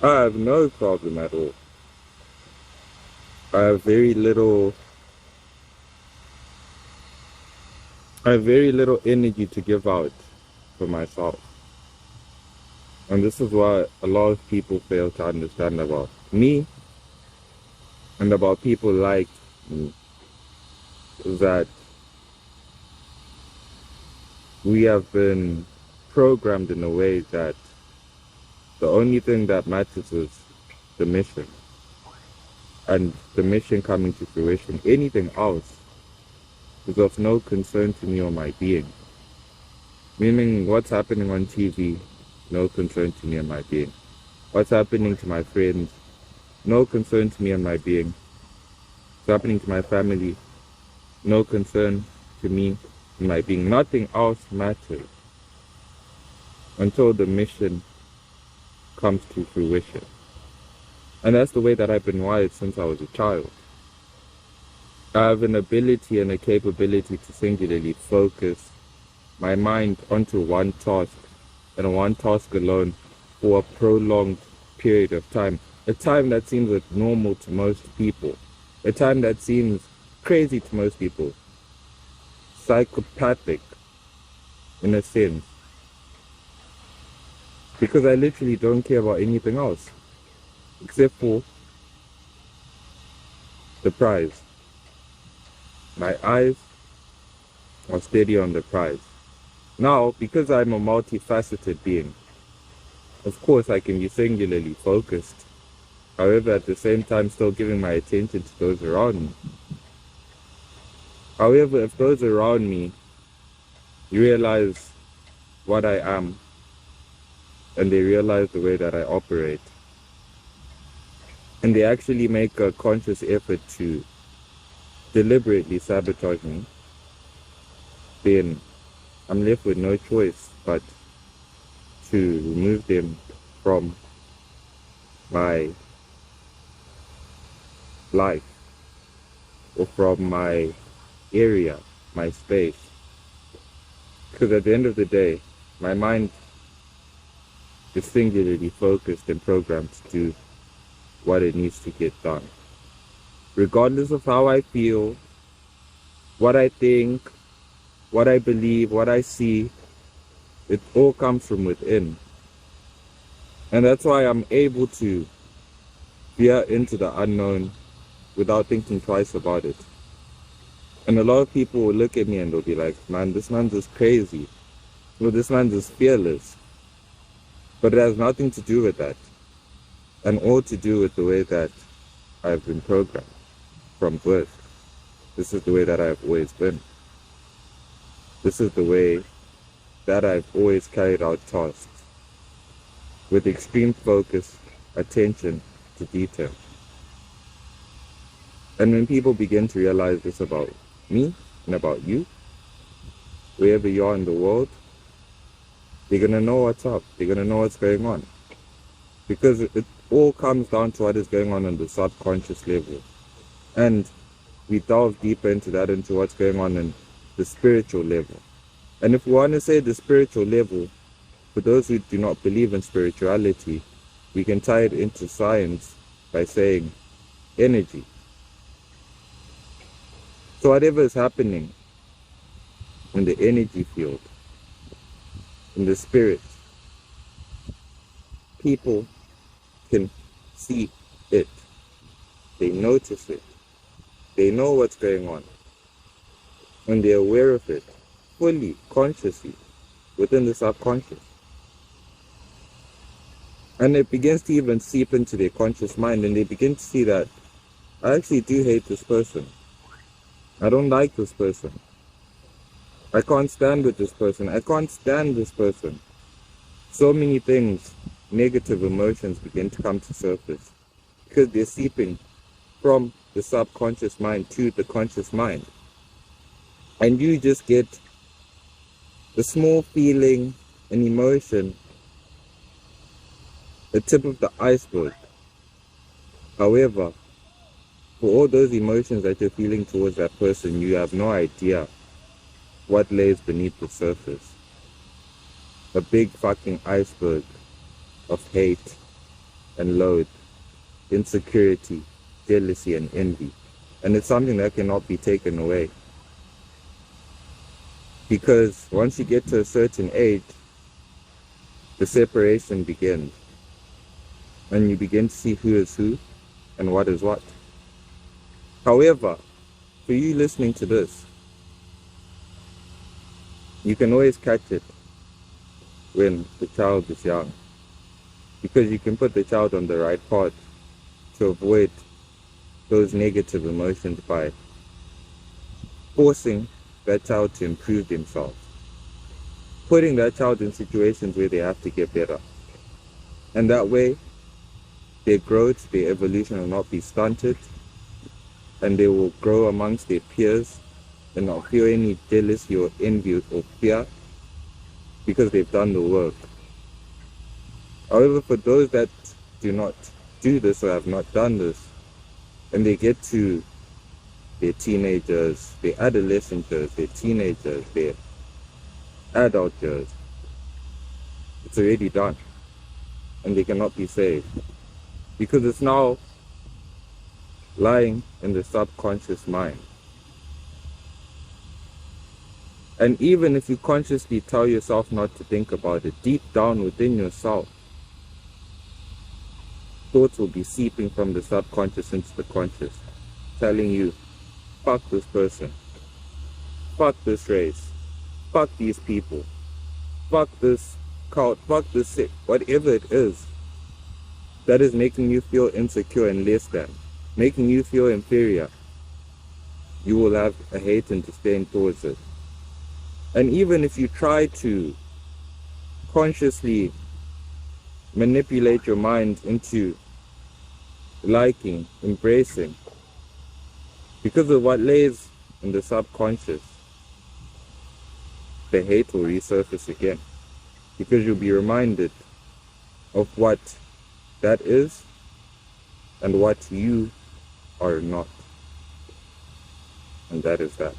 I have no problem at all. I have very little I have very little energy to give out for myself. And this is what a lot of people fail to understand about me and about people like me, is that we have been programmed in a way that the only thing that matters is the mission, and the mission coming to fruition. Anything else is of no concern to me or my being. Meaning, what's happening on TV, no concern to me and my being. What's happening to my friends, no concern to me and my being. What's happening to my family, no concern to me and my being. Nothing else matters until the mission comes to fruition. And that's the way that I've been wired since I was a child. I have an ability and a capability to singularly focus my mind onto one task and one task alone for a prolonged period of time. A time that seems like normal to most people. A time that seems crazy to most people. Psychopathic, in a sense. Because I literally don't care about anything else. Except for the prize. My eyes are steady on the prize. Now, because I'm a multifaceted being, of course I can be singularly focused. However, at the same time, still giving my attention to those around me. However, if those around me realize what I am, and they realize the way that I operate, and they actually make a conscious effort to deliberately sabotage me, then I'm left with no choice but to remove them from my life or from my area, my space. Because at the end of the day, my mind is singularly focused and programmed to do what it needs to get done. Regardless of how I feel, what I think, what I believe, what I see, it all comes from within. And that's why I'm able to veer into the unknown without thinking twice about it. And a lot of people will look at me and they'll be like, man, this man's just crazy. Well, this man's just fearless. But it has nothing to do with that. And all to do with the way that I've been programmed from birth. This is the way that I've always been. This is the way that I've always carried out tasks, with extreme focus, attention to detail. And when people begin to realize this about me and about you, wherever you are in the world, they're going to know what's up. They're going to know what's going on. Because it all comes down to what is going on the subconscious level. And we delve deeper into that, into what's going on in the spiritual level. And if we want to say the spiritual level, for those who do not believe in spirituality, we can tie it into science by saying energy. So whatever is happening in the energy field, in the spirit, people can see it. They notice it. They know what's going on. And they're aware of it, fully, consciously, within the subconscious. And it begins to even seep into their conscious mind, and they begin to see that I actually do hate this person. I don't like this person. I can't stand with this person. I can't stand this person. So many things, negative emotions begin to come to surface because they're seeping from the subconscious mind to the conscious mind. And you just get the small feeling and emotion, the tip of the iceberg. However, for all those emotions that you're feeling towards that person, you have no idea what lays beneath the surface. A big fucking iceberg of hate, and loathe, insecurity, jealousy, and envy. And it's something that cannot be taken away. Because once you get to a certain age, the separation begins. And you begin to see who is who and what is what. However, for you listening to this, you can always catch it when the child is young. Because you can put the child on the right path to avoid those negative emotions by forcing that child to improve themselves. Putting that child in situations where they have to get better. And that way, their growth, their evolution will not be stunted, and they will grow amongst their peers and not feel any jealousy or envy or fear because they've done the work. However, for those that do not do this or have not done this, and they get to their teenagers, their adolescent years, their teenagers, their adult years, it's already done, and they cannot be saved. Because it's now lying in the subconscious mind. And even if you consciously tell yourself not to think about it, deep down within yourself, thoughts will be seeping from the subconscious into the conscious, telling you, fuck this person, fuck this race, fuck these people, fuck this cult, fuck this sick, whatever it is that is making you feel insecure and less than, making you feel inferior, you will have a hate and disdain towards it. And even if you try to consciously manipulate your mind into liking, embracing, because of what lays in the subconscious, the hate will resurface again. Because you'll be reminded of what that is and what you are not. And that is that.